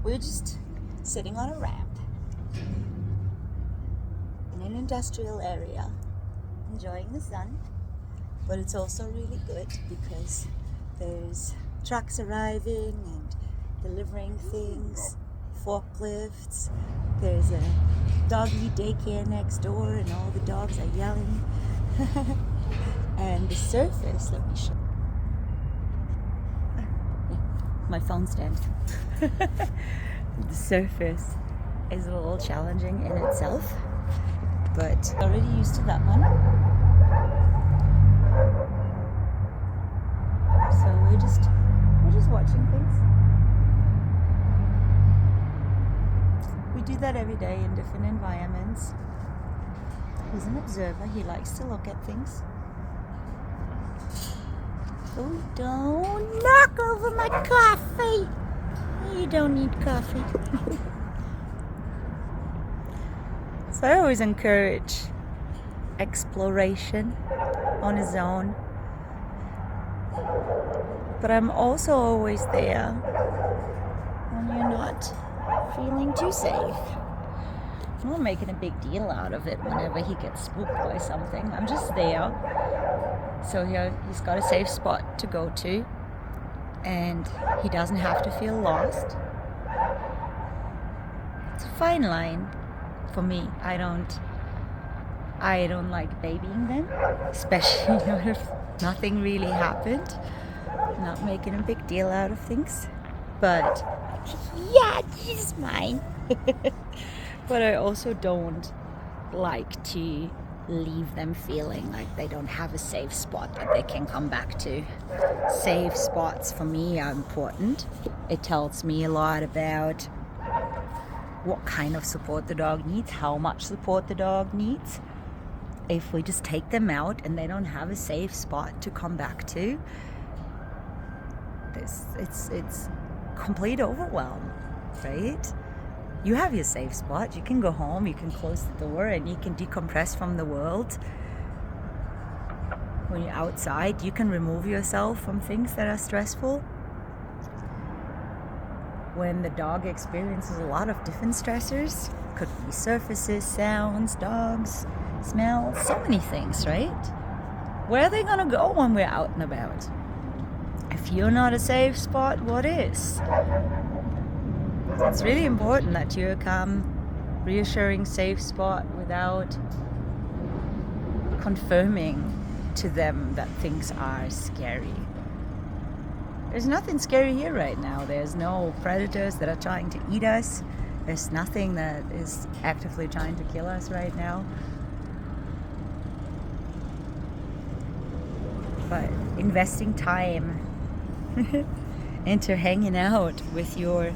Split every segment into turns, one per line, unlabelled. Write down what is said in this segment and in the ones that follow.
We're just sitting on a ramp in an industrial area, enjoying the sun, but it's also really good because there's trucks arriving and delivering things, forklifts. There's a doggy daycare next door and all the dogs are yelling. And the surface, let me show you. My phone stand. The surface is a little challenging in itself, but already used to that one. So we're just watching things. We do that every day in different environments. He's an observer. He likes to look at things. Oh, don't knock over my coffee. You don't need coffee. So I always encourage exploration on his own. But I'm also always there when you're not feeling too safe. I'm not making a big deal out of it whenever he gets spooked by something. I'm just there. So he's got a safe spot to go to, and he doesn't have to feel lost. It's a fine line for me. I don't like babying them, especially if nothing really happened. I'm not making a big deal out of things, but yeah, he's mine. But I also don't like to leave them feeling like they don't have a safe spot that they can come back to. Safe spots for me are important. It tells me a lot about what kind of support the dog needs, how much support the dog needs. If we just take them out and they don't have a safe spot to come back to, it's complete overwhelm, right? You have your safe spot. You can go home, you can close the door, and you can decompress from the world. When you're outside, you can remove yourself from things that are stressful. When the dog experiences a lot of different stressors, could be surfaces, sounds, dogs, smells, so many things, right? Where are they going to go when we're out and about? If you're not a safe spot, what is? It's really important that you come reassuring safe spot without confirming to them that things are scary. There's nothing scary here right now. There's no predators that are trying to eat us. There's nothing that is actively trying to kill us right now. But investing time into hanging out with your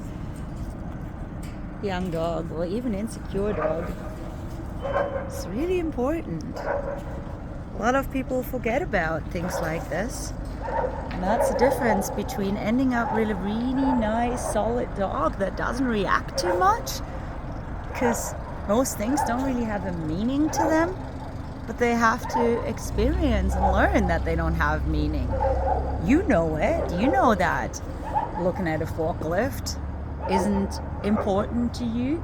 young dog or even insecure dog, it's really important. A lot of people forget about things like this, and that's the difference between ending up with a really nice solid dog that doesn't react too much, because most things don't really have a meaning to them, but they have to experience and learn that they don't have meaning. You know it. You know that looking at a forklift isn't important to you,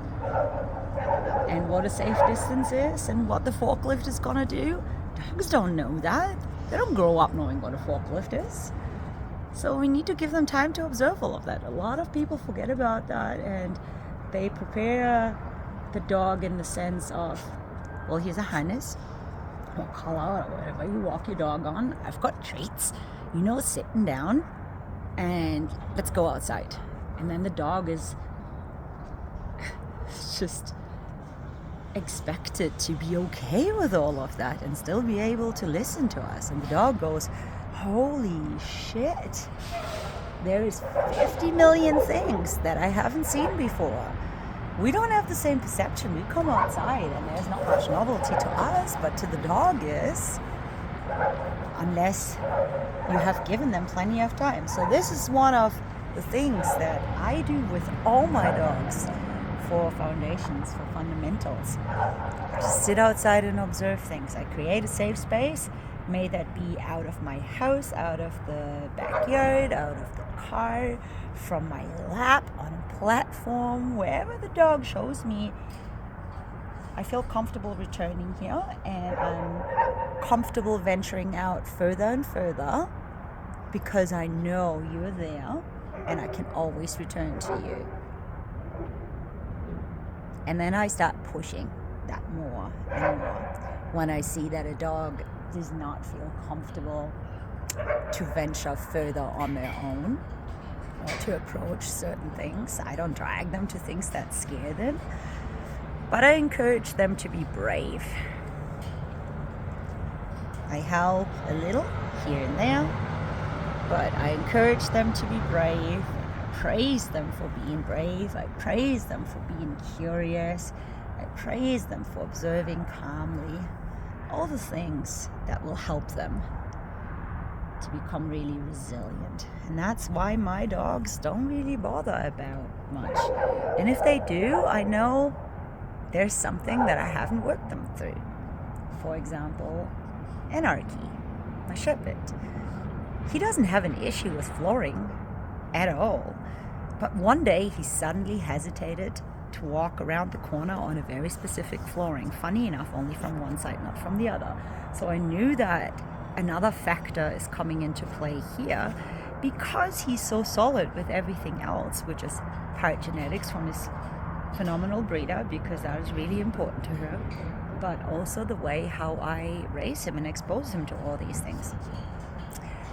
and what a safe distance is and what the forklift is going to do. Dogs don't know that. They don't grow up knowing what a forklift is. So we need to give them time to observe all of that. A lot of people forget about that, and they prepare the dog in the sense of, well, here's a harness or collar or whatever you walk your dog on. I've got treats, sitting down, and let's go outside. And then the dog is just expected to be okay with all of that and still be able to listen to us. And the dog goes, holy shit, there is 50 million things that I haven't seen before. We don't have the same perception. We come outside and there's not much novelty to us, but to the dog is, unless you have given them plenty of time. So this is one of the things that I do with all my dogs for foundations, for fundamentals. I just sit outside and observe things. I create a safe space. May that be out of my house, out of the backyard, out of the car, from my lap, on a platform, wherever the dog shows me. I feel comfortable returning here, and I'm comfortable venturing out further and further because I know you're there and I can always return to you. And then I start pushing that more and more when I see that a dog does not feel comfortable to venture further on their own or to approach certain things. I don't drag them to things that scare them, but I encourage them to be brave. I help a little here and there, but I encourage them to be brave. I praise them for being brave. I praise them for being curious. I praise them for observing calmly. All the things that will help them to become really resilient. And that's why my dogs don't really bother about much. And if they do, I know there's something that I haven't worked them through. For example, Anarchy, my shepherd. He doesn't have an issue with flooring at all. But one day he suddenly hesitated to walk around the corner on a very specific flooring. Funny enough, only from one side, not from the other. So I knew that another factor is coming into play here because he's so solid with everything else, which is part genetics from his phenomenal breeder, because that is really important to her, but also the way how I raise him and expose him to all these things.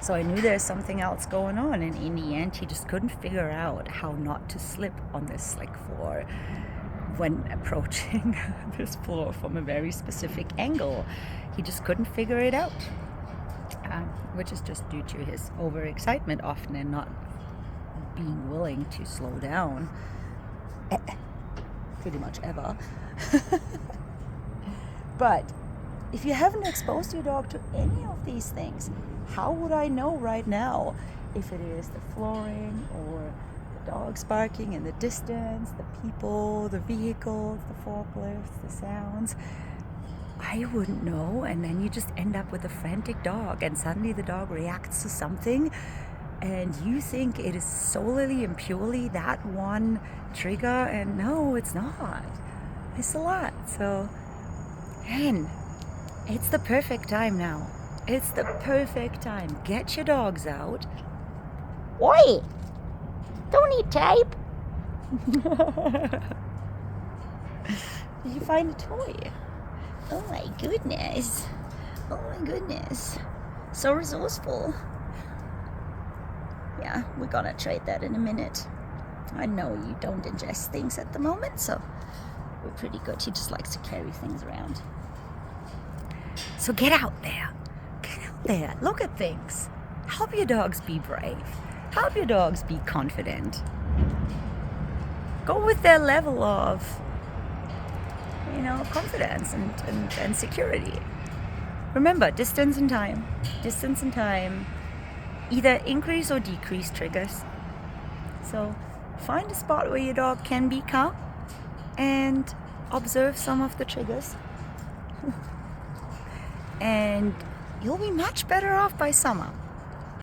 So I knew there's something else going on, and in the end he just couldn't figure out how not to slip on this slick floor when approaching this floor from a very specific angle. He just couldn't figure it out, which is just due to his overexcitement often and not being willing to slow down pretty much ever. But if you haven't exposed your dog to any of these things, how would I know right now if it is the flooring or the dogs barking in the distance, the people, the vehicles, the forklifts, the sounds? I wouldn't know, and then you just end up with a frantic dog, and suddenly the dog reacts to something and you think it is solely and purely that one trigger, and no, it's not. It's a lot. So, man, it's the perfect time now. It's the perfect time. Get your dogs out. Oi! Don't eat tape! Did you find a toy? Oh my goodness. Oh my goodness. So resourceful. Yeah, we're gonna trade that in a minute. I know you don't ingest things at the moment, so we're pretty good. He just likes to carry things around. So get out there. Get out there. Look at things. Help your dogs be brave. Help your dogs be confident. Go with their level of, confidence and security. Remember, distance and time. Distance and time either increase or decrease triggers. So find a spot where your dog can be calm and observe some of the triggers. And you'll be much better off by summer.